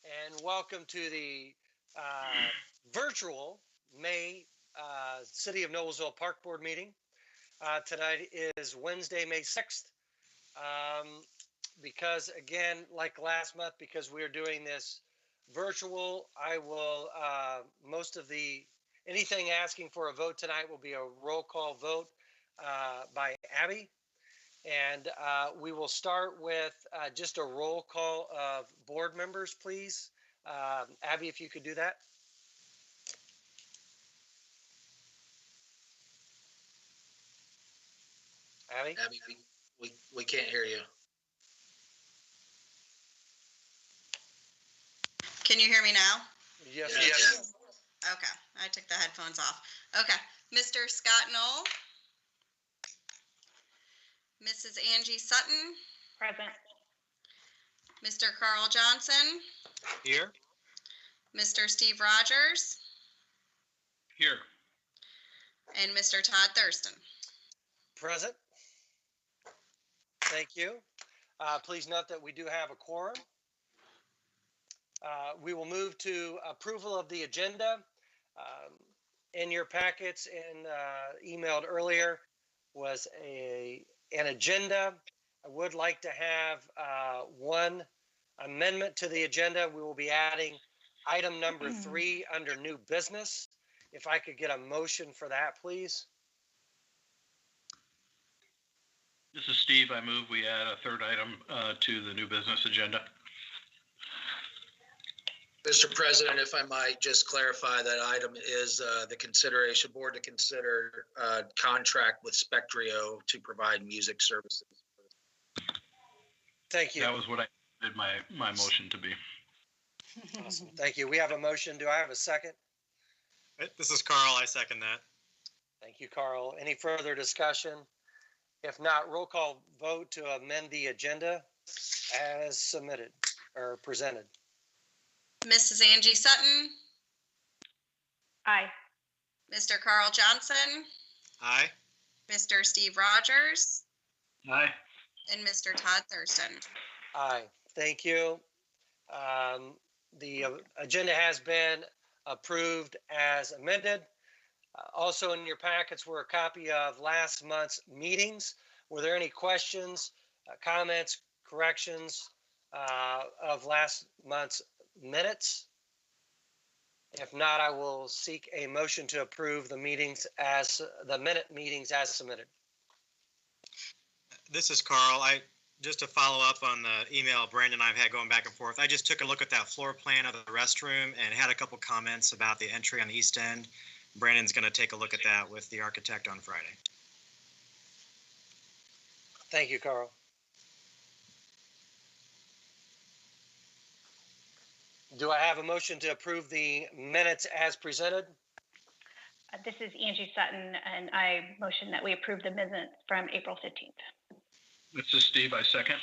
and welcome to the virtual May City of Noblesville Park Board meeting. Tonight is Wednesday, May 6th. Because again, like last month, because we're doing this virtual, I will, anything asking for a vote tonight will be a roll call vote by Abby. And we will start with just a roll call of board members, please. Abby, if you could do that. Abby? Abby, we can't hear you. Can you hear me now? Yes. Okay, I took the headphones off. Okay, Mr. Scott Knoll. Mrs. Angie Sutton. Present. Mr. Carl Johnson. Here. Mr. Steve Rogers. Here. And Mr. Todd Thurston. Present. Thank you. Please note that we do have a quorum. We will move to approval of the agenda. In your packets and emailed earlier was an agenda. I would like to have one amendment to the agenda. We will be adding item number 3 under new business. If I could get a motion for that, please. This is Steve. I move we add a third item to the new business agenda. Mr. President, if I might just clarify, that item is the consideration board to consider contract with Spectrio to provide music services. Thank you. That was what I did my motion to be. Awesome. Thank you. We have a motion. Do I have a second? This is Carl. I second that. Thank you, Carl. Any further discussion? If not, roll call vote to amend the agenda as submitted or presented. Mrs. Angie Sutton. Aye. Mr. Carl Johnson. Aye. Mr. Steve Rogers. Aye. And Mr. Todd Thurston. Aye. Thank you. The agenda has been approved as amended. Also in your packets were a copy of last month's meetings. Were there any questions, comments, corrections of last month's minutes? If not, I will seek a motion to approve the meetings as the minute meetings as submitted. This is Carl. Just to follow up on the email Brandon and I've had going back and forth, I just took a look at that floor plan of the restroom and had a couple comments about the entry on the east end. Brandon's going to take a look at that with the architect on Friday. Thank you, Carl. Do I have a motion to approve the minutes as presented? This is Angie Sutton, and I motion that we approve the minutes from April 15th. This is Steve. I second.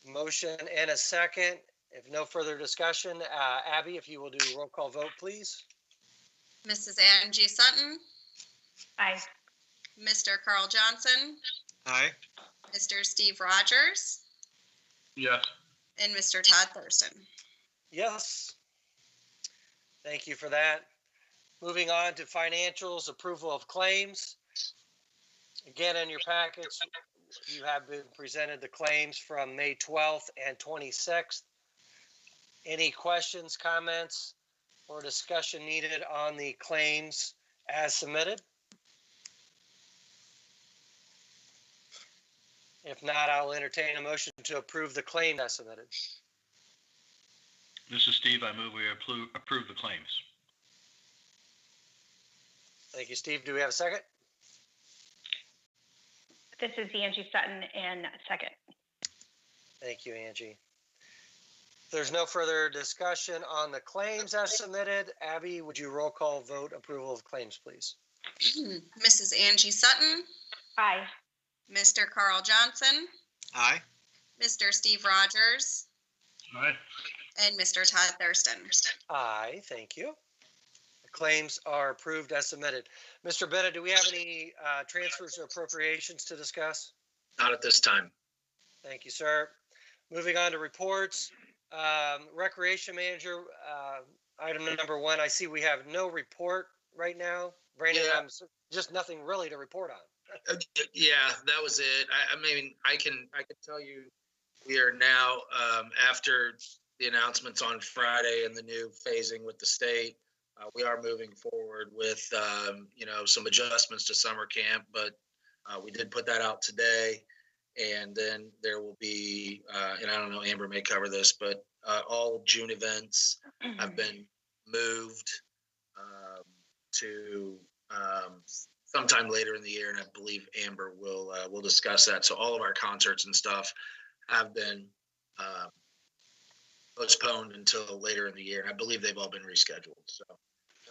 Motion and a second. If no further discussion, Abby, if you will do a roll call vote, please. Mrs. Angie Sutton. Aye. Mr. Carl Johnson. Aye. Mr. Steve Rogers. Yes. And Mr. Todd Thurston. Yes. Thank you for that. Moving on to financials, approval of claims. Again, in your packets, you have been presented the claims from May 12th and 26th. Any questions, comments, or discussion needed on the claims as submitted? If not, I'll entertain a motion to approve the claim as submitted. This is Steve. I move we approve the claims. Thank you, Steve. Do we have a second? This is Angie Sutton, and second. Thank you, Angie. If there's no further discussion on the claims as submitted, Abby, would you roll call vote approval of claims, please? Mrs. Angie Sutton. Aye. Mr. Carl Johnson. Aye. Mr. Steve Rogers. Aye. And Mr. Todd Thurston. Aye, thank you. The claims are approved as submitted. Mr. Bennett, do we have any transfers or appropriations to discuss? Not at this time. Thank you, sir. Moving on to reports. Recreation manager, item number 1, I see we have no report right now. Brandon, Yeah. just nothing really to report on. Yeah, that was it. I mean, I can tell you, we are now, after the announcements on Friday and the new phasing with the state, we are moving forward with, some adjustments to summer camp, but we did put that out today. And then there will be, and I don't know, Amber may cover this, but all June events have been moved to sometime later in the year, and I believe Amber will discuss that. So all of our concerts and stuff have been postponed until later in the year, and I believe they've all been rescheduled. So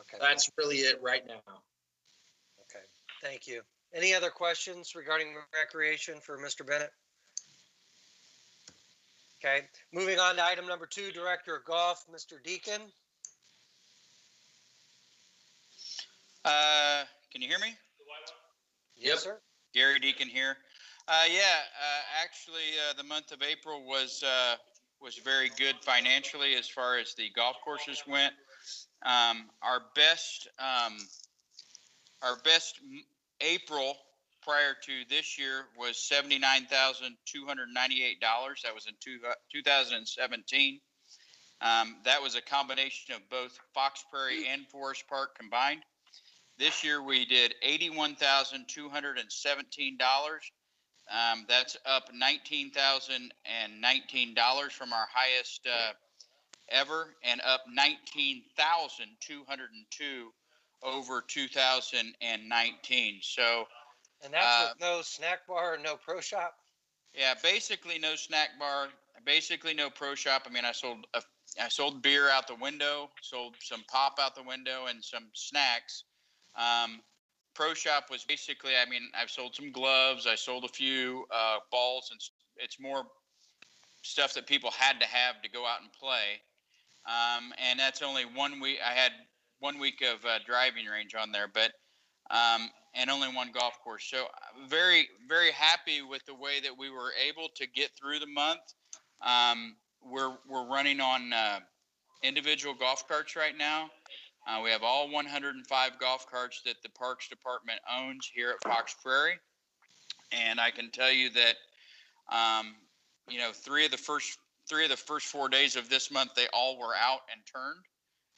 Okay. that's really it right now. Okay. Thank you. Any other questions regarding recreation for Mr. Bennett? Okay. Moving on to item number 2, Director of Golf, Mr. Deacon. Can you hear me? Yes, sir. Gary Deacon here. Actually, the month of April was very good financially as far as the golf courses went. Our best April prior to this year was $79,298. That was in 2017. That was a combination of both Fox Prairie and Forest Park combined. This year we did $81,217. That's up $19,019 from our highest ever, and up 19,202 over 2019. So, and that's with no snack bar, no pro shop. Yeah, basically no snack bar, basically no pro shop. I mean, I sold beer out the window, sold some pop out the window, and some snacks. Pro shop was basically, I mean, I've sold some gloves, I sold a few balls, and it's more stuff that people had to have to go out and play. And that's only 1 week. I had 1 week of driving range on there, but and only one golf course. So very, very happy with the way that we were able to get through the month. We're running on individual golf carts right now. We have all 105 golf carts that the Parks Department owns here at Fox Prairie. And I can tell you that, three of the first 4 days of this month, they all were out and turned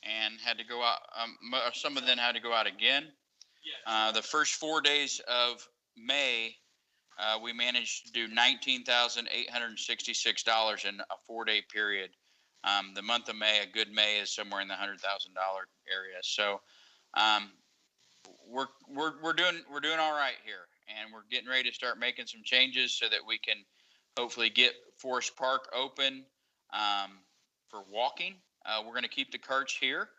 and had to go out. Some of them had to go out again. The first 4 days of May, we managed to do $19,866 in a 4-day period. The month of May, a good May, is somewhere in the $100,000 area. So we're doing all right here, and we're getting ready to start making some changes so that we can hopefully get Forest Park open for walking. We're going to keep the carts here,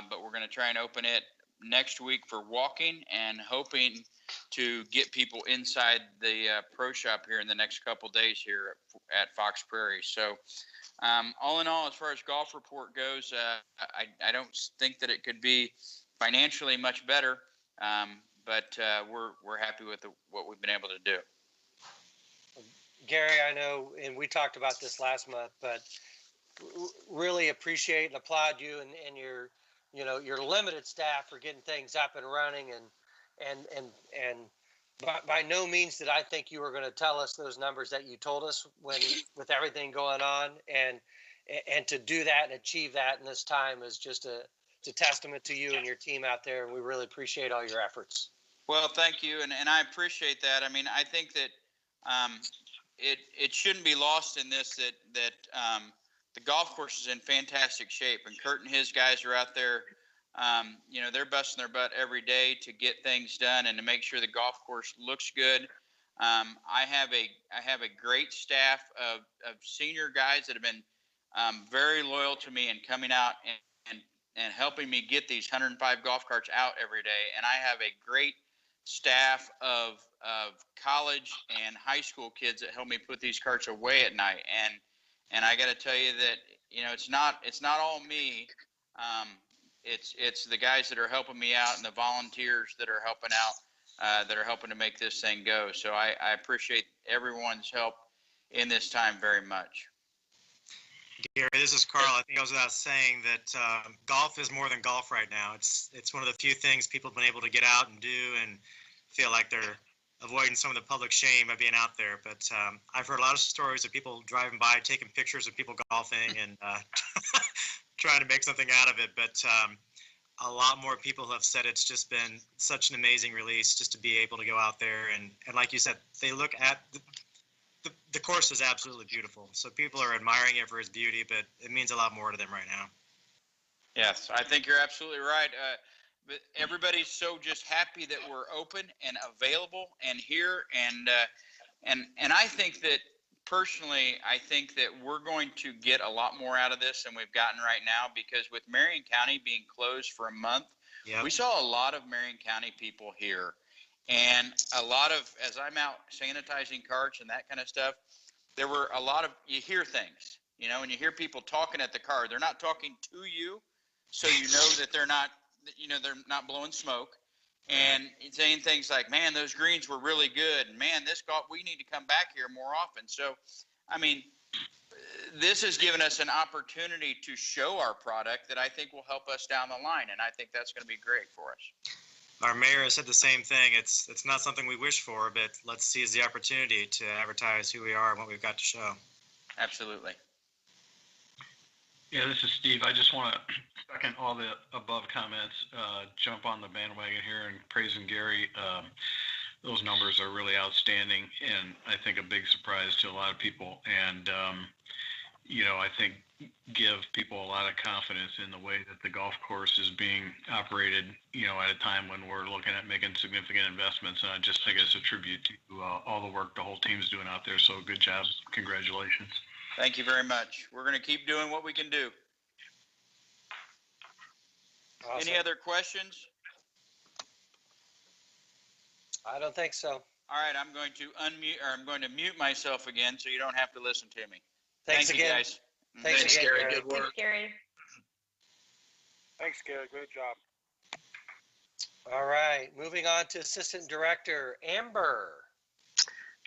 but we're going to try and open it next week for walking, and hoping to get people inside the pro shop here in the next couple days here at Fox Prairie. So all in all, as far as golf report goes, I don't think that it could be financially much better, but we're happy with what we've been able to do. Gary, I know, and we talked about this last month, but really appreciate and applaud you and your limited staff for getting things up and running, and by no means did I think you were going to tell us those numbers that you told us with everything going on, and to do that and achieve that in this time is just it's a testament to you and your team out there, and we really appreciate all your efforts. Well, thank you, and I appreciate that. I mean, I think that it shouldn't be lost in this that the golf course is in fantastic shape, and Kurt and his guys are out there. They're busting their butt every day to get things done and to make sure the golf course looks good. I have a great staff of senior guys that have been very loyal to me and coming out and helping me get these 105 golf carts out every day. And I have a great staff of college and high school kids that help me put these carts away at night. And I got to tell you that it's not all me. It's the guys that are helping me out and the volunteers that are helping out, that are helping to make this thing go. So I appreciate everyone's help in this time very much. Gary, this is Carl. I think I was without saying that golf is more than golf right now. It's one of the few things people have been able to get out and do and feel like they're avoiding some of the public shame by being out there. But I've heard a lot of stories of people driving by, taking pictures of people golfing and trying to make something out of it. But a lot more people have said it's just been such an amazing release just to be able to go out there. And like you said, they look at the course is absolutely beautiful. So people are admiring it for its beauty, but it means a lot more to them right now. Yes, I think you're absolutely right. But everybody's so just happy that we're open and available and here. And I think that personally, I think that we're going to get a lot more out of this than we've gotten right now, because with Marion County being closed for a month, Yep. we saw a lot of Marion County people here. And a lot of, as I'm out sanitizing carts and that kind of stuff, there were a lot of, you hear things, and you hear people talking at the car. They're not talking to you, so you know that they're not blowing smoke. And saying things like, man, those greens were really good. And man, this golf, we need to come back here more often. So, I mean, this has given us an opportunity to show our product that I think will help us down the line. And I think that's going to be great for us. Our mayor has said the same thing. It's not something we wish for, but let's seize the opportunity to advertise who we are and what we've got to show. Absolutely. Yeah, this is Steve. I just want to second all the above comments, jump on the bandwagon here and praising Gary. Those numbers are really outstanding and I think a big surprise to a lot of people. And, I think give people a lot of confidence in the way that the golf course is being operated, at a time when we're looking at making significant investments. And I just think it's a tribute to all the work the whole team's doing out there. So good job. Congratulations. Thank you very much. We're going to keep doing what we can do. Awesome. Any other questions? I don't think so. All right, I'm going to mute myself again so you don't have to listen to me. Thanks Thank you, again. guys. Thanks again, Gary. Gary. Good work. Thanks, Gary. Thanks, Gary. Great job. All right, moving on to Assistant Director Amber.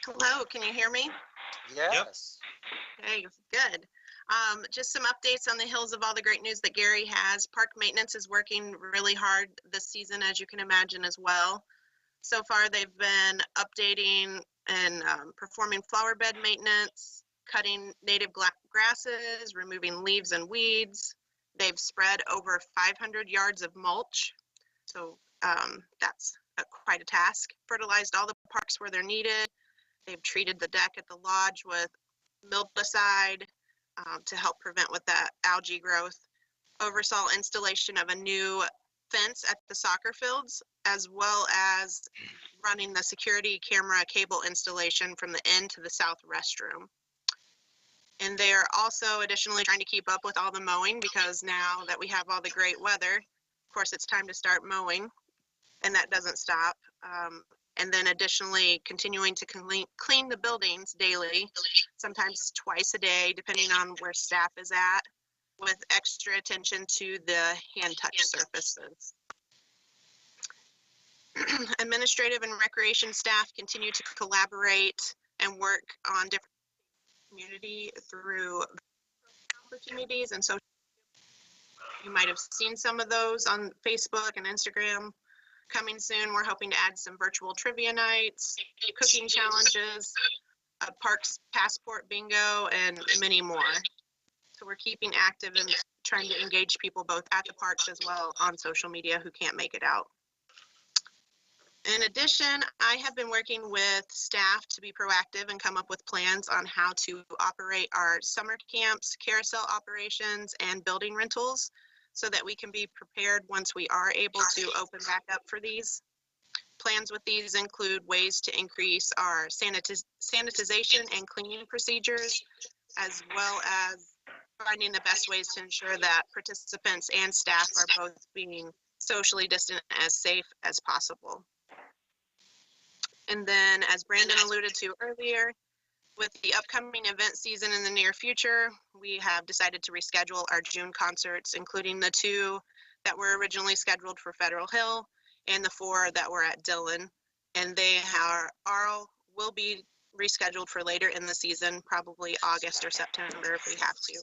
Hello, can you hear me? Yes. Hey, good. Just some updates on the heels of all the great news that Gary has. Park maintenance is working really hard this season, as you can imagine, as well. So far, they've been updating and performing flower bed maintenance, cutting native grasses, removing leaves and weeds. They've spread over 500 yards of mulch. So that's quite a task. Fertilized all the parks where they're needed. They've treated the deck at the lodge with mildewcide to help prevent with that algae growth. Oversaw installation of a new fence at the soccer fields, as well as running the security camera cable installation from the end to the south restroom. And they are also additionally trying to keep up with all the mowing, because now that we have all the great weather, of course, it's time to start mowing, and that doesn't stop. And then additionally continuing to clean the buildings daily, sometimes twice a day, depending on where staff is at, with extra attention to the hand touch surfaces. Administrative and recreation staff continue to collaborate and work on different community through opportunities, and so you might have seen some of those on Facebook and Instagram. Coming soon, we're hoping to add some virtual trivia nights, cooking challenges, a parks passport bingo, and many more. So we're keeping active and trying to engage people both at the parks as well on social media who can't make it out. In addition, I have been working with staff to be proactive and come up with plans on how to operate our summer camps, carousel operations, and building rentals, so that we can be prepared once we are able to open back up for these. Plans with these include ways to increase our sanitization and cleaning procedures, as well as finding the best ways to ensure that participants and staff are both being socially distant and as safe as possible. And then, as Brandon alluded to earlier, with the upcoming event season in the near future, we have decided to reschedule our June concerts, including the 2 that were originally scheduled for Federal Hill and the 4 that were at Dillon. And they will be rescheduled for later in the season, probably August or September if we have to.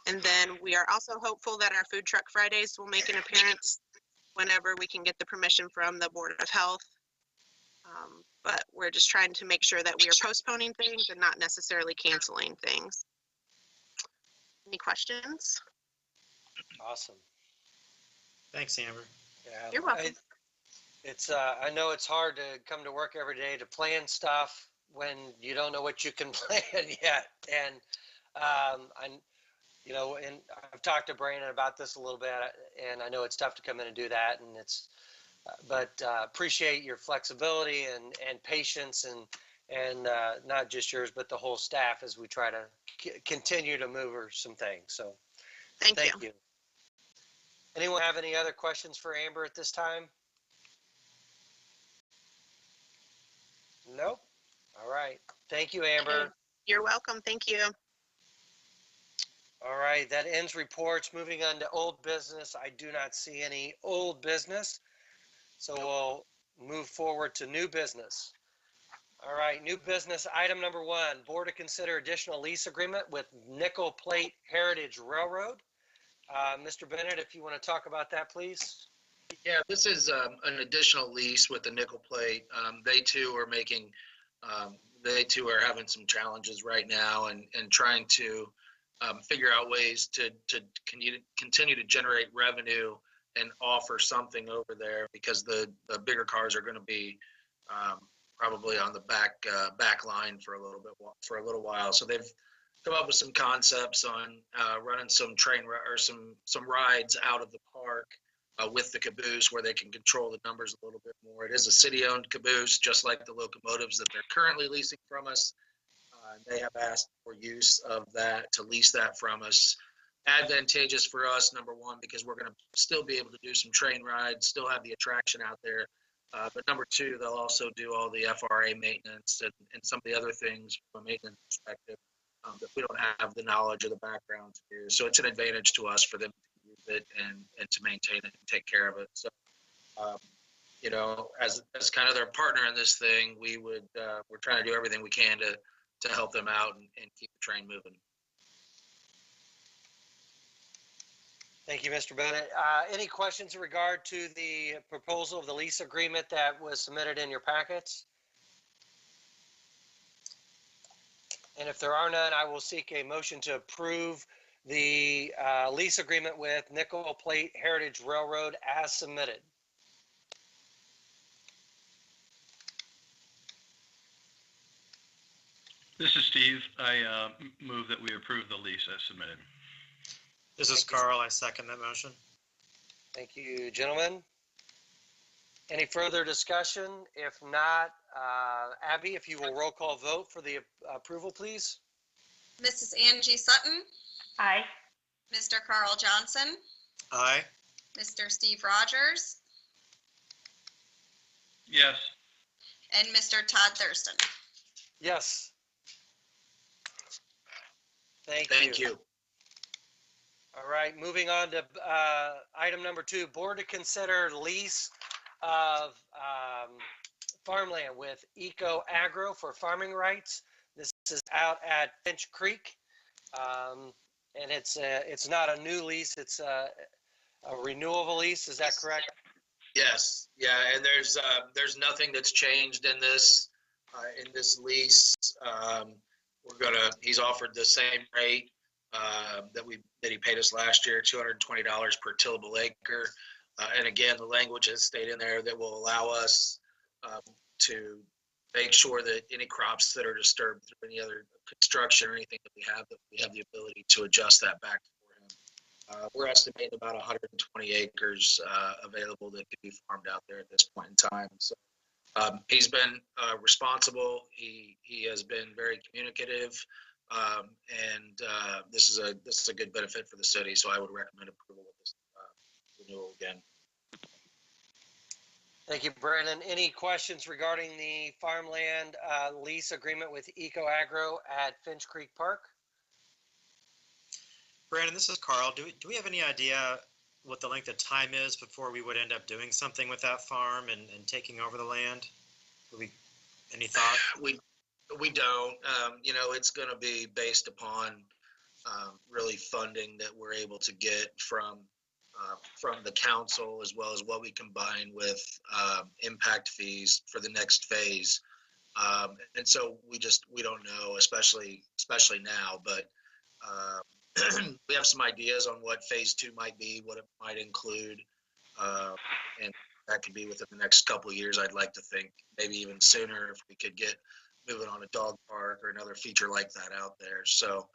And then we are also hopeful that our food truck Fridays will make an appearance whenever we can get the permission from the Board of Health. But we're just trying to make sure that we are postponing things and not necessarily canceling things. Any questions? Awesome. Thanks, Amber. Yeah. You're welcome. I know it's hard to come to work every day to plan stuff when you don't know what you can plan yet. And and I've talked to Brandon about this a little bit, and I know it's tough to come in and do that, and but appreciate your flexibility and patience and not just yours, but the whole staff as we try to continue to move some things. So Thank you. you. Anyone have any other questions for Amber at this time? Nope. All right. Thank you, Amber. You're welcome. Thank you. All right. That ends reports. Moving on to old business. I do not see any old business. So we'll move forward to new business. All right. New business. Item number 1, board to consider additional lease agreement with Nickel Plate Heritage Railroad. Mr. Bennett, if you want to talk about that, please. Yeah, this is an additional lease with the nickel plate. They too are having some challenges right now and trying to figure out ways to continue to generate revenue and offer something over there, because the bigger cars are going to be probably on the back line for a little while. So they've come up with some concepts on running some some rides out of the park with the caboose, where they can control the numbers a little bit more. It is a city-owned caboose, just like the locomotives that they're currently leasing from us. They have asked for use of that, to lease that from us. Advantageous for us, number one, because we're going to still be able to do some train rides, still have the attraction out there. But number two, they'll also do all the FRA maintenance and some of the other things from a maintenance perspective that we don't have the knowledge or the background to do. So it's an advantage to us for them to use it and to maintain it and take care of it. So, as kind of their partner in this thing, we're trying to do everything we can to help them out and keep the train moving. Thank you, Mr. Bennett. Any questions in regard to the proposal of the lease agreement that was submitted in your packets? And if there are none, I will seek a motion to approve the lease agreement with Nickel Plate Heritage Railroad as submitted. This is Steve. I move that we approve the lease as submitted. This is Carl. I second that motion. Thank you, gentlemen. Any further discussion? If not, Abby, if you will roll call vote for the approval, please. Mrs. Angie Sutton, Aye. Mr. Carl Johnson, Aye. Mr. Steve Rogers, Yes. and Mr. Todd Thurston. Yes. Thank you. All right, moving on to item number 2, board to consider lease of farmland with Eco Agro for farming rights. This is out at Finch Creek, and it's not a new lease; it's a renewable lease. Is that correct? Yes. Yeah, and there's nothing that's changed in this lease. He's offered the same rate that he paid us last year, $220 per tillable acre. And again, the language has stayed in there that will allow us to make sure that any crops that are disturbed through any other construction or anything that we have the ability to adjust that back for him. We're estimating about 120 acres available that could be farmed out there at this point in time. So he's been responsible. He has been very communicative. And this is a good benefit for the city, so I would recommend approval of this renewal again. Thank you, Brandon. Any questions regarding the farmland lease agreement with Eco Agro at Finch Creek Park? Brandon, this is Carl. Do we have any idea what the length of time is before we would end up doing something with that farm and taking over the land? Any thought? We don't. It's going to be based upon really funding that we're able to get from the council, as well as what we combine with impact fees for the next phase. And so we don't know, especially now, but we have some ideas on what phase 2 might be, what it might include. And that could be within the next couple of years. I'd like to think maybe even sooner if we could get moving on a dog park or another feature like that out there. So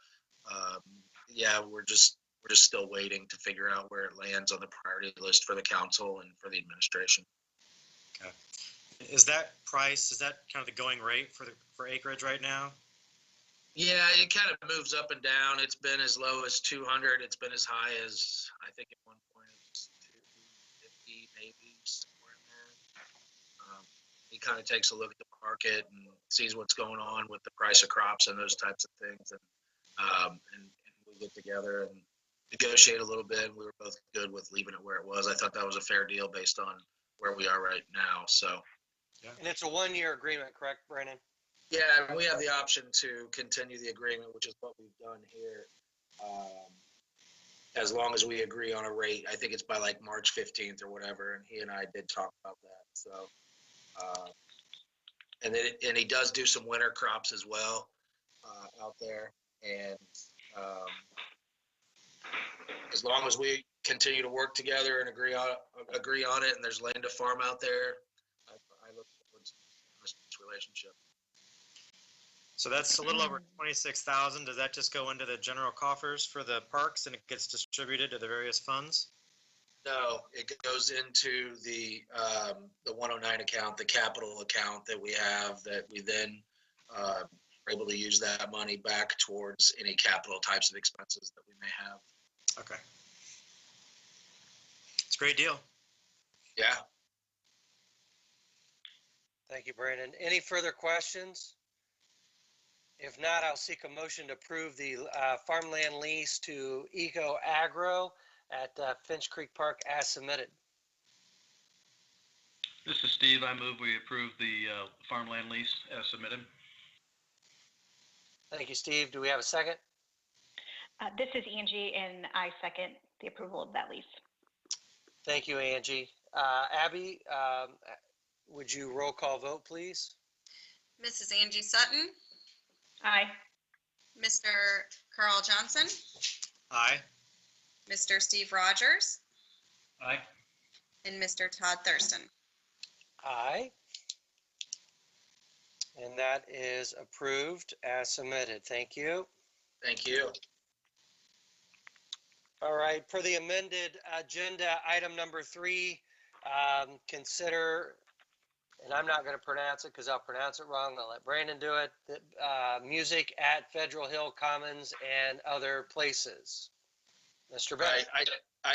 yeah, we're just still waiting to figure out where it lands on the priority list for the council and for the administration. Okay. Is that kind of the going rate for acreage right now? Yeah, it kind of moves up and down. It's been as low as 200. It's been as high as, I think at one point it was 250, maybe somewhere in there. He kind of takes a look at the market and sees what's going on with the price of crops and those types of things. And we get together and negotiate a little bit. We were both good with leaving it where it was. I thought that was a fair deal based on where we are right now. So. Yeah. And it's a 1-year agreement, correct, Brandon? Yeah, we have the option to continue the agreement, which is what we've done here. As long as we agree on a rate, I think it's by like March 15th or whatever. And he and I did talk about that. So, and he does do some winter crops as well out there. And as long as we continue to work together and agree on it, and there's land to farm out there, I look forward to this relationship. So that's a little over 26,000. Does that just go into the general coffers for the parks and it gets distributed to the various funds? No, it goes into the 109 account, the capital account that we have, that we then are able to use that money back towards any capital types of expenses that we may have. Okay. It's a great deal. Yeah. Thank you, Brandon. Any further questions? If not, I'll seek a motion to approve the farmland lease to Eco Agro at Finch Creek Park as submitted. This is Steve. I move we approve the farmland lease as submitted. Thank you, Steve. Do we have a second? This is Angie, and I second the approval of that lease. Thank you, Angie. Abby, would you roll call vote, please? Mrs. Angie Sutton, Aye. Mr. Carl Johnson, Aye. Mr. Steve Rogers, Aye. and Mr. Todd Thurston. Aye. And that is approved as submitted. Thank you. Thank you. All right, for the amended agenda, item number 3, consider, and I'm not going to pronounce it because I'll pronounce it wrong. I'll let Brandon do it. Music at Federal Hill Commons and other places. Mr. Bennett.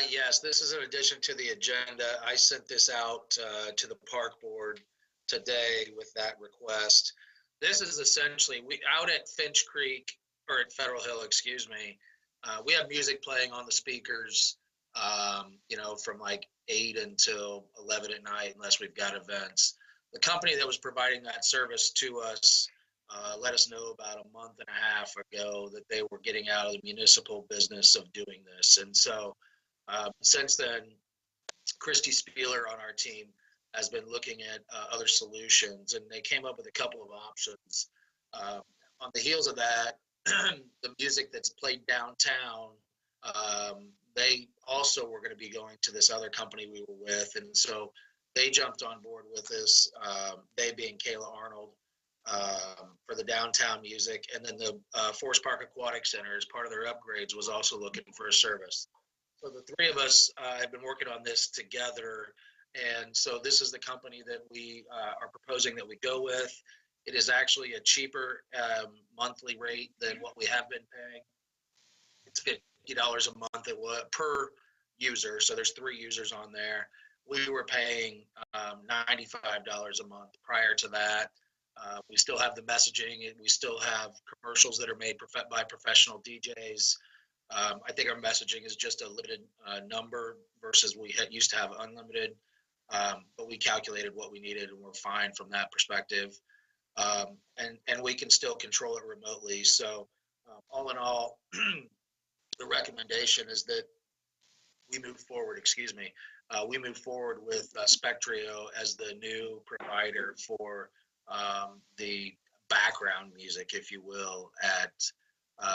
Yes, this is in addition to the agenda. I sent this out to the park board today with that request. This is essentially, out at Finch Creek, or at Federal Hill, excuse me, we have music playing on the speakers, from like 8 until 11 at night, unless we've got events. The company that was providing that service to us let us know about a month and a half ago that they were getting out of the municipal business of doing this. And so since then, Christy Spieler on our team has been looking at other solutions, and they came up with a couple of options. On the heels of that, the music that's played downtown, they also were going to be going to this other company we were with. And so they jumped on board with us, they being Kayla Arnold, for the downtown music. And then the Forest Park Aquatic Center, as part of their upgrades, was also looking for a service. So the three of us have been working on this together. And so this is the company that we are proposing that we go with. It is actually a cheaper monthly rate than what we have been paying. It's $50 a month per user. So there's 3 users on there. We were paying $95 a month prior to that. We still have the messaging, and we still have commercials that are made by professional DJs. I think our messaging is just a limited number versus we used to have unlimited, but we calculated what we needed and we're fine from that perspective. And we can still control it remotely. So all in all, the recommendation is that we move forward, we move forward with Spectrio as the new provider for the background music, if you will, at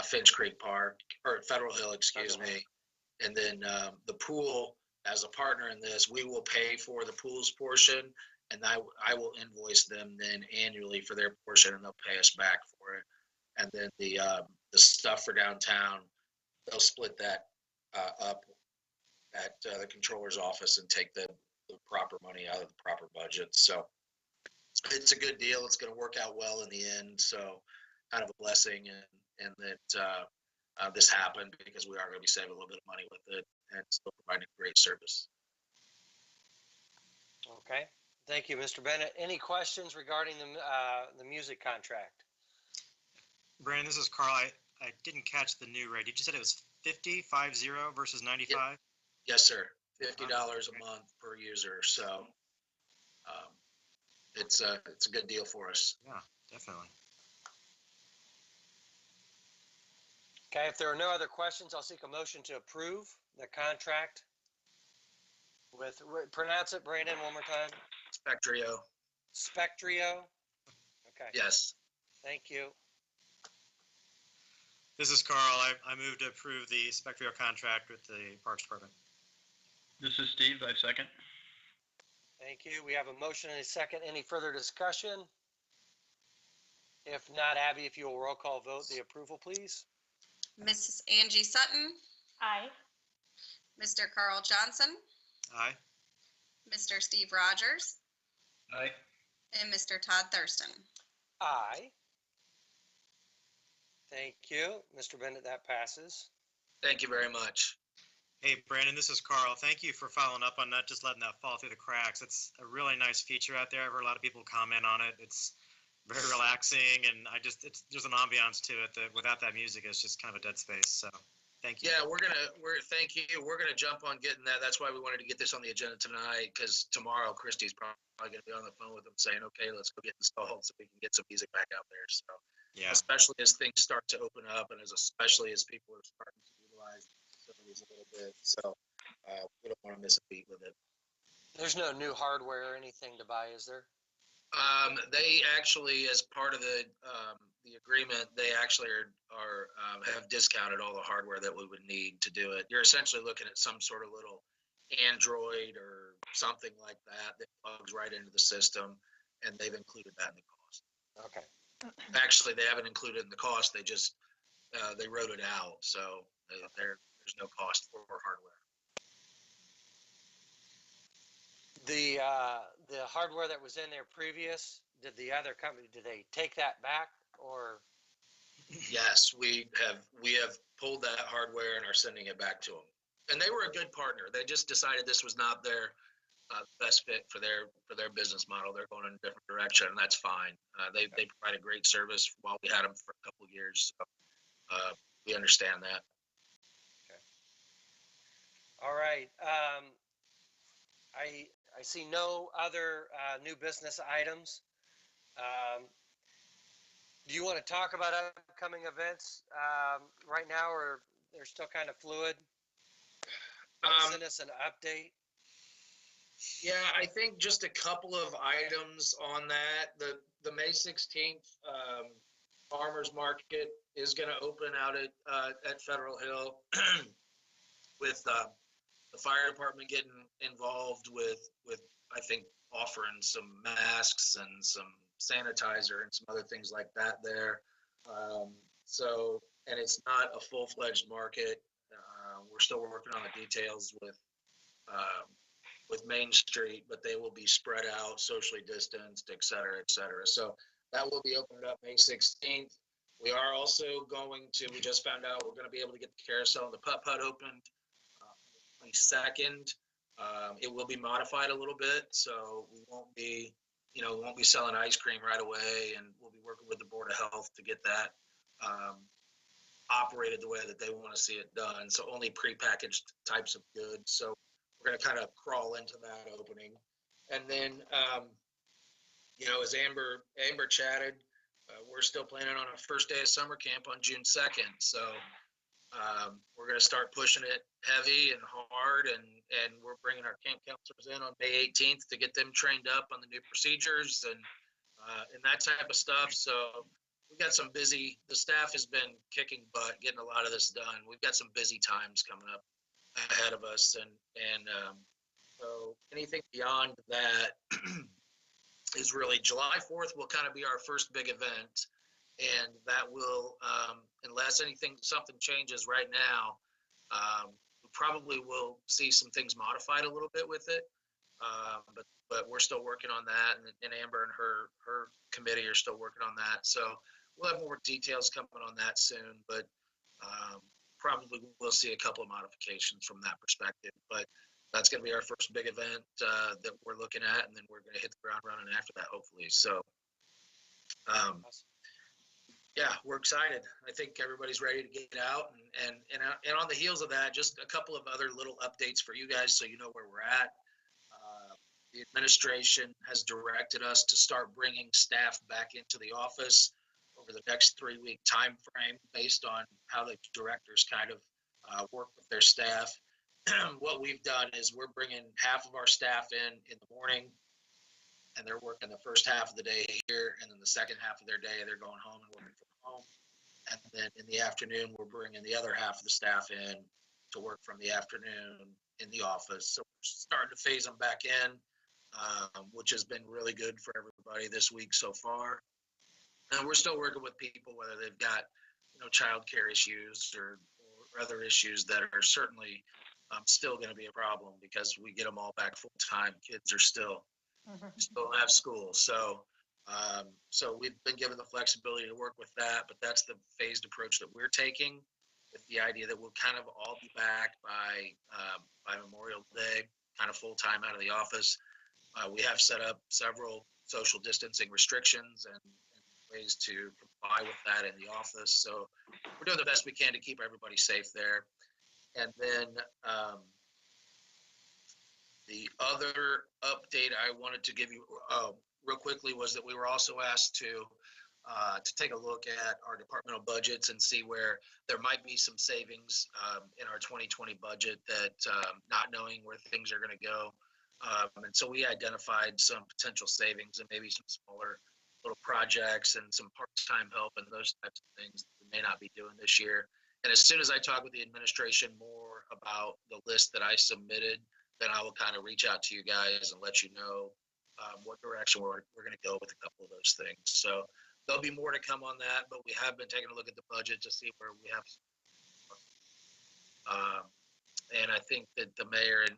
Finch Creek Park, or Federal Hill, excuse me. And then the pool, as a partner in this, we will pay for the pool's portion, and I will invoice them then annually for their portion, and they'll pay us back for it. And then the stuff for downtown, they'll split that up at the controller's office and take the proper money out of the proper budget. So it's a good deal. It's going to work out well in the end. So kind of a blessing, and that this happened because we are going to be saving a little bit of money with it and still providing great service. Okay. Thank you, Mr. Bennett. Any questions regarding the music contract? Brandon, this is Carl. I didn't catch the new rate. You just said it was 50 versus 95? Yes, sir. $50 a month per user. So it's a good deal for us. Yeah, definitely. Okay, if there are no other questions, I'll seek a motion to approve the contract with, pronounce it, Brandon, one more time. Spectrio. Spectrio. Okay. Yes. Thank you. This is Carl. I move to approve the Spectrio contract with the Parks Department. This is Steve. I second. Thank you. We have a motion and a second. Any further discussion? If not, Abby, if you will roll call vote the approval, please. Mrs. Angie Sutton, Aye. Mr. Carl Johnson, Aye. Mr. Steve Rogers, Aye. and Mr. Todd Thurston. Aye. Thank you. Mr. Bennett, that passes. Thank you very much. Hey, Brandon, this is Carl. Thank you for following up on that, just letting that fall through the cracks. It's a really nice feature out there. I've heard a lot of people comment on it. It's very relaxing, and there's an ambiance to it that without that music, it's just kind of a dead space. So thank you. Yeah, thank you. We're going to jump on getting that. That's why we wanted to get this on the agenda tonight, because tomorrow Christy's probably going to be on the phone with them saying, okay, let's go get installed so we can get some music back out there. So Yeah. especially as things start to open up, and especially as people are starting to utilize facilities a little bit. So we don't want to miss a beat with it. There's no new hardware or anything to buy, is there? They actually, as part of the agreement, they actually are have discounted all the hardware that we would need to do it. You're essentially looking at some sort of little Android or something like that plugs right into the system, and they've included that in the cost. Okay. Actually, they haven't included it in the cost. They just they wrote it out, so there's no cost for hardware. The hardware that was in there previous, did the other company, did they take that back, or? Yes, we have pulled that hardware and are sending it back to them. And they were a good partner. They just decided this was not their best fit for their business model. They're going in a different direction, and that's fine. They provided great service while we had them for a couple of years. So we understand that. Okay. All right. I see no other new business items. Do you want to talk about upcoming events right now, or they're still kind of fluid? Send us an update. Yeah, I think just a couple of items on that. The May 16th farmers market is going to open out at Federal Hill with the fire department getting involved with I think offering some masks and some sanitizer and some other things like that there. So, and it's not a full-fledged market. We're still working on the details with Main Street, but they will be spread out, socially distanced, et cetera, et cetera. So that will be opened up May 16th. We are also we just found out we're going to be able to get the carousel and the putt-putt opened 22nd. It will be modified a little bit, so we won't be selling ice cream right away, and we'll be working with the Board of Health to get that operated the way that they want to see it done. So only prepackaged types of goods. So we're going to kind of crawl into that opening. And then, as Amber chatted, we're still planning on a first day of summer camp on June 2nd. So We're going to start pushing it heavy and hard, and we're bringing our camp counselors in on May 18th to get them trained up on the new procedures and that type of stuff. So we've got some busy, the staff has been kicking butt, getting a lot of this done. We've got some busy times coming up ahead of us. And so anything beyond that is really July 4th will kind of be our first big event. And that will, unless something changes right now, we probably will see some things modified a little bit with it. But we're still working on that, and Amber and her committee are still working on that. So we'll have more details coming on that soon, but probably we'll see a couple of modifications from that perspective. But that's going to be our first big event that we're looking at, and then we're going to hit the ground running after that, hopefully. So, yeah, we're excited. I think everybody's ready to get out, and on the heels of that, just a couple of other little updates for you guys so you know where we're at. The administration has directed us to start bringing staff back into the office over the next 3-week time frame based on how the directors kind of work with their staff. What we've done is we're bringing half of our staff in the morning, and they're working the first half of the day here, and then the second half of their day they're going home and working from home. And then in the afternoon, we're bringing the other half of the staff in to work from the afternoon in the office. So we're starting to phase them back in, which has been really good for everybody this week so far. And we're still working with people, whether they've got, childcare issues or other issues that are certainly still going to be a problem because we get them all back full time. Kids are still have school. So we've been given the flexibility to work with that, but that's the phased approach that we're taking, with the idea that we'll kind of all be back by Memorial Day, kind of full time out of the office. We have set up several social distancing restrictions and ways to comply with that in the office. So we're doing the best we can to keep everybody safe there. And then the other update I wanted to give you real quickly was that we were also asked to take a look at our departmental budgets and see where there might be some savings in our 2020 budget that not knowing where things are going to go. And so we identified some potential savings and maybe some smaller little projects and some part-time help and those types of things that we may not be doing this year. And as soon as I talk with the administration more about the list that I submitted, then I will kind of reach out to you guys and let you know what direction we're going to go with a couple of those things. So there'll be more to come on that, but we have been taking a look at the budget to see where we have. And I think that the mayor and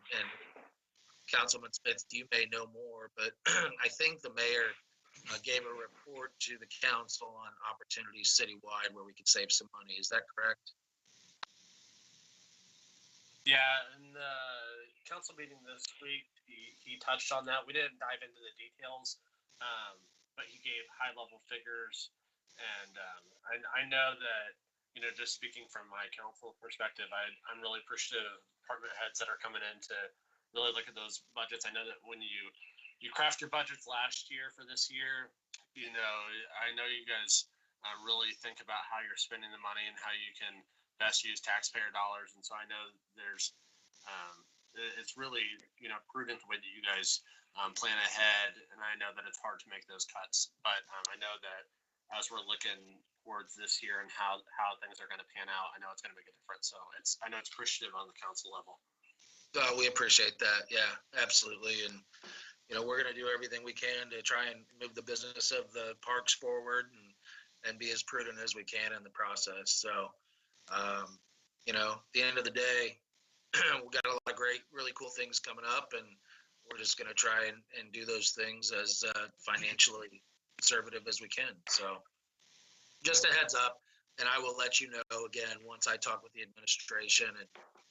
Councilman Smith, you may know more, but I think the mayor gave a report to the council on opportunities citywide where we could save some money. Is that correct? Yeah, in the council meeting this week, he touched on that. We didn't dive into the details, but he gave high-level figures. And I know that, just speaking from my council perspective, I'm really appreciative of department heads that are coming in to really look at those budgets. I know that when you craft your budgets last year for this year, I know you guys really think about how you're spending the money and how you can best use taxpayer dollars. And so I know there's it's really prudent the way that you guys plan ahead, and I know that it's hard to make those cuts, but I know that as we're looking towards this year and how things are going to pan out, I know it's going to make a difference. So I know it's appreciative on the council level. We appreciate that. Yeah, absolutely. And we're going to do everything we can to try and move the business of the parks forward and be as prudent as we can in the process. So at the end of the day, we got a lot of great, really cool things coming up, and we're just going to try and do those things as financially conservative as we can. So just a heads up, and I will let you know again once I talk with the administration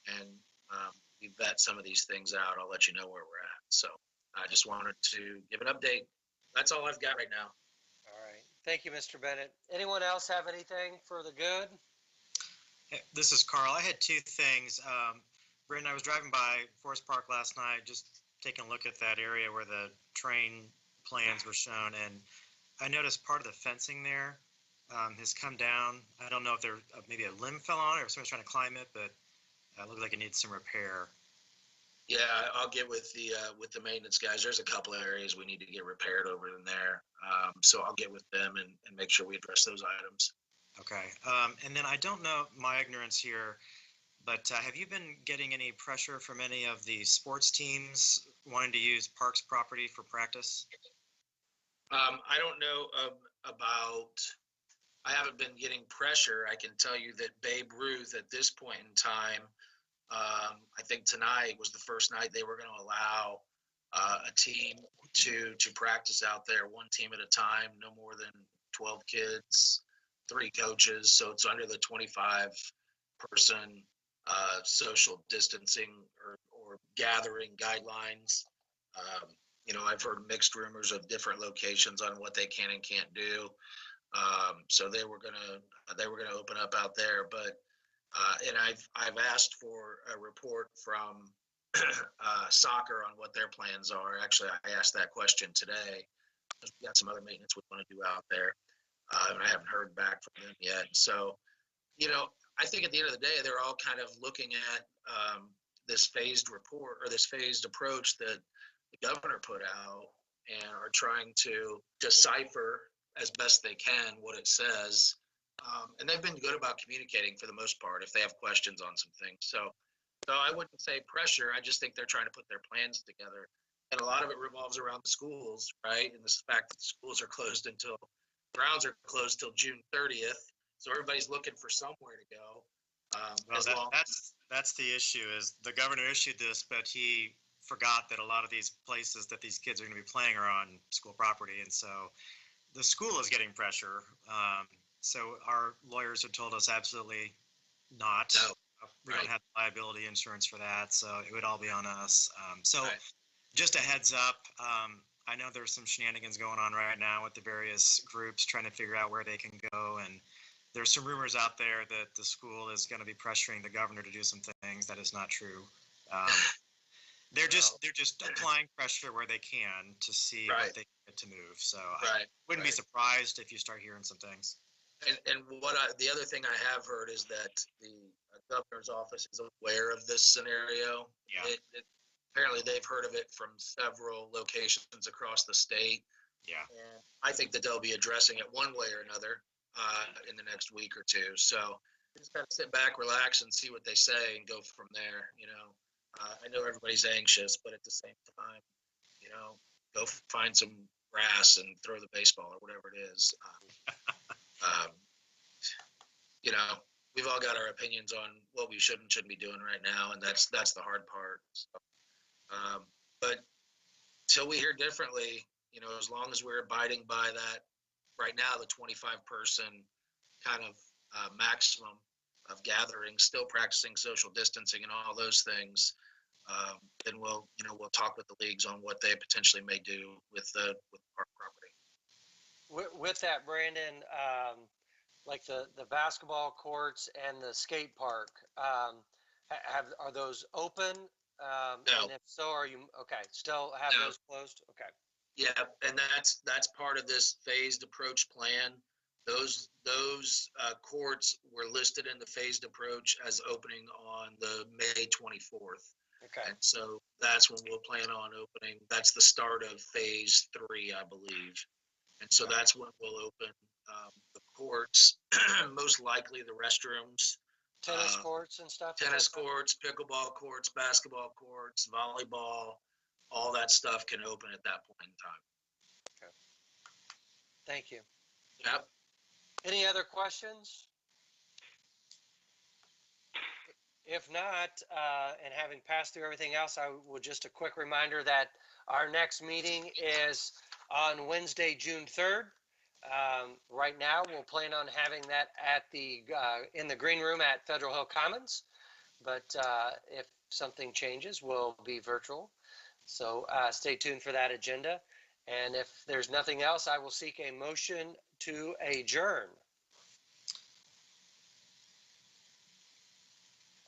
and we vet some of these things out. I'll let you know where we're at. So I just wanted to give an update. That's all I've got right now. All right. Thank you, Mr. Bennett. Anyone else have anything for the good? Hey, this is Carl. I had two things. Brendan, I was driving by Forest Park last night, just taking a look at that area where the train plans were shown, and I noticed part of the fencing there has come down. I don't know if maybe a limb fell on it or someone's trying to climb it, but it looks like it needs some repair. Yeah, I'll get with the maintenance guys. There's a couple of areas we need to get repaired over in there. So I'll get with them and make sure we address those items. Okay. And then I don't know my ignorance here, but have you been getting any pressure from any of the sports teams wanting to use Parks property for practice? I don't know about. I haven't been getting pressure. I can tell you that Babe Ruth at this point in time, I think tonight was the first night they were going to allow a team to practice out there, one team at a time, no more than 12 kids, 3 coaches. So it's under the 25 person social distancing or gathering guidelines. I've heard mixed rumors of different locations on what they can and can't do. So they were gonna open up out there, but and I've asked for a report from soccer on what their plans are. Actually, I asked that question today. We got some other maintenance we want to do out there, and I haven't heard back from them yet. So, I think at the end of the day, they're all kind of looking at this phased report or this phased approach that the governor put out and are trying to decipher as best they can what it says. And they've been good about communicating for the most part if they have questions on some things. So I wouldn't say pressure. I just think they're trying to put their plans together. And a lot of it revolves around the schools, right? And the fact that the schools are closed grounds are closed till June 30th. So everybody's looking for somewhere to go. That's the issue is the governor issued this, but he forgot that a lot of these places that these kids are going to be playing are on school property. And so the school is getting pressure. So our lawyers have told us absolutely not. No. We don't have liability insurance for that. So it would all be on us. Right. Just a heads up. I know there's some shenanigans going on right now with the various groups trying to figure out where they can go. And there's some rumors out there that the school is going to be pressuring the governor to do some things. That is not true. They're just applying pressure where they can to see what they can get to move. So I wouldn't be surprised if you start hearing some things. And the other thing I have heard is that the governor's office is aware of this scenario. Yeah. Apparently they've heard of it from several locations across the state. Yeah. And I think that they'll be addressing it one way or another in the next week or two. So just kind of sit back, relax, and see what they say and go from there. I know everybody's anxious, but at the same time, go find some grass and throw the baseball or whatever it is. We've all got our opinions on what we should and shouldn't be doing right now, and that's the hard part. So, but till we hear differently, as long as we're abiding by that, right now the 25 person kind of maximum of gathering, still practicing social distancing and all those things, then we'll talk with the leagues on what they potentially may do with the park property. With that, Brandon, like the basketball courts and the skate park, are those open? No. And if so, are you still have those closed? Okay. Yeah, and that's part of this phased approach plan. Those courts were listed in the phased approach as opening on the May 24th. Okay. And so that's when we'll plan on opening. That's the start of phase 3, I believe. And so that's when we'll open the courts, most likely the restrooms. Tennis courts and stuff? Tennis courts, pickleball courts, basketball courts, volleyball, all that stuff can open at that point in time. Okay. Thank you. Yep. Any other questions? If not, and having passed through everything else, I will just a quick reminder that our next meeting is on Wednesday, June 3rd. Right now, we'll plan on having that at in the green room at Federal Hill Commons. But if something changes, we'll be virtual. So stay tuned for that agenda. And if there's nothing else, I will seek a motion to adjourn.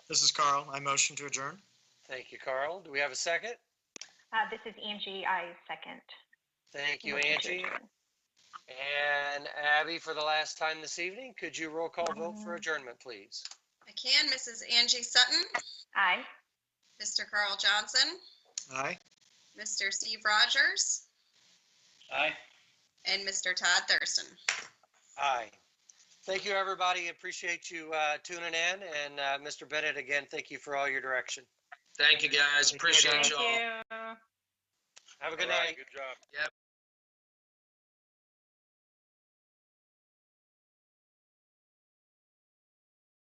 This is Carl. I motion to adjourn. Thank you, Carl. Do we have a second? This is Angie. I second. Thank you, Motion to Angie. adjourn. And Abby, for the last time this evening, could you roll call vote for adjournment, please? I can. Mrs. Angie Sutton, Aye. Mr. Carl Johnson, Aye. Mr. Steve Rogers, Aye. and Mr. Todd Thurston. Aye. Thank you, everybody. Appreciate you tuning in. And Mr. Bennett, again, thank you for all your direction. Thank you, guys. Appreciate Thank y'all. you. Have a good All right, night. good job. Yep.